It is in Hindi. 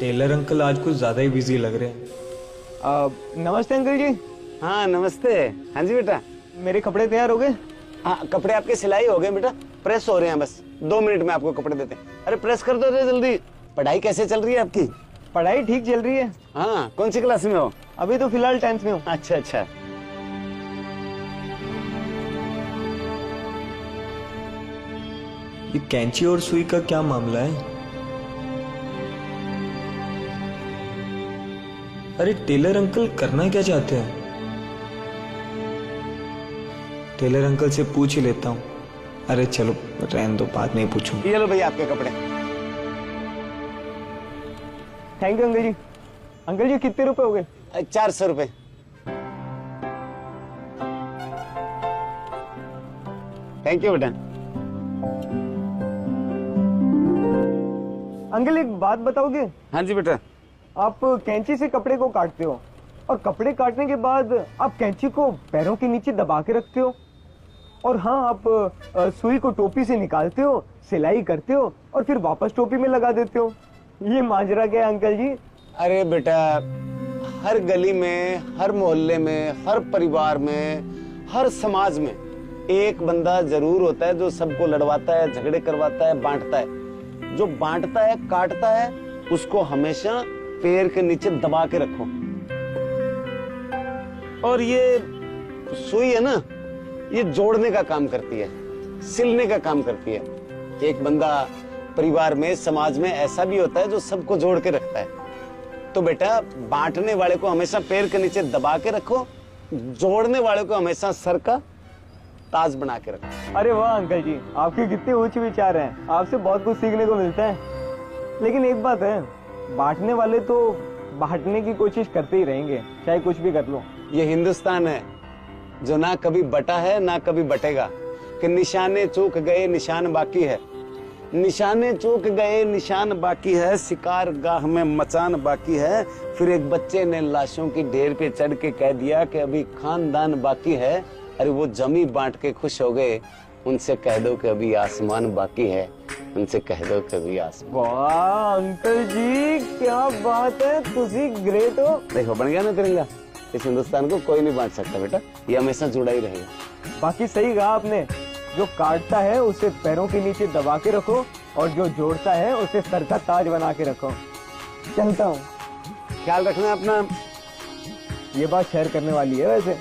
टेलर अंकल आज कुछ ज्यादा ही बिजी लग रहे हैं। नमस्ते अंकल जी। हाँ नमस्ते। हाँ जी बेटा। मेरे कपड़े तैयार हो गए? हाँ कपड़े आपके सिलाई हो गए बेटा, प्रेस हो रहे हैं, बस 2 मिनट में आपको कपड़े देते हैं। अरे प्रेस कर दो जल्दी। पढ़ाई कैसे चल रही है आपकी? पढ़ाई ठीक चल रही है। हाँ कौन सी क्लास में हो? अभी तो फिलहाल 10th में हूँ। अच्छा अच्छा। ये कैंची और सुई का क्या मामला है? अरे टेलर अंकल करना क्या चाहते हैं? टेलर अंकल से पूछ ही लेता हूँ। अरे चलो रहने दो, बाद में ही पूछूंगी। ये लो भैया आपके कपड़े। Thank you uncle ji. Uncle ji कितने रुपए हो गए? 400 रुपए। थैंक यू बेटा। अंकल एक बात बताओगे? हाँ जी बेटा। आप कैंची से कपड़े को काटते हो और कपड़े काटने के बाद आप कैंची को पैरों के नीचे दबा के रखते हो, और हाँ आप सुई को टोपी से निकालते हो, सिलाई करते हो और फिर वापस टोपी में लगा देते हो। ये माजरा क्या है अंकल जी? अरे बेटा, हर गली में, हर मोहल्ले में, हर परिवार में, हर समाज में एक बंदा जरूर होता है जो सबको लड़वाता है, झगड़े करवाता है, बांटता है। जो बांटता है, काटता है, उसको हमेशा पैर के नीचे दबा के रखो। और ये सुई है ना, ये जोड़ने का काम करती है, सिलने का काम करती है। एक बंदा परिवार में, समाज में ऐसा भी होता है जो सबको जोड़ के रखता है। तो बेटा बांटने वाले को हमेशा पैर के नीचे दबा के रखो, जोड़ने वाले को हमेशा सर का ताज बना के रखो। अरे वाह अंकल जी, आपके कितने ऊंचे विचार हैं। आपसे बहुत कुछ सीखने को मिलता है। लेकिन एक बात है, बांटने वाले तो बांटने की कोशिश करते ही रहेंगे, चाहे कुछ भी कर लो। ये हिंदुस्तान है जो ना कभी बटा है ना कभी बटेगा, कि निशाने चूक गए निशान बाकी है, निशाने चूक गए निशान बाकी है, शिकार गाह में मचान बाकी है। फिर एक बच्चे ने लाशों की ढेर पे चढ़ के कह दिया कि अभी खानदान बाकी है। अरे वो जमी बांट के खुश हो गए, उनसे कह दो कि अभी आसमान बाकी है, उनसे कह दो कि अभी आसमान। वाह अंकल जी क्या बात है, तुसी ग्रेट हो। देखो बन गया ना तिरंगा। इस हिंदुस्तान को कोई नहीं बांट सकता बेटा, ये हमेशा जुड़ा ही रहेगा। बाकी सही कहा आपने, जो काटता है उसे पैरों के नीचे दबा के रखो और जो जोड़ता है उसे सर का ताज बना के रखो। चलता हूँ। ख्याल रखना अपना। ये बात शेयर करने वाली है वैसे।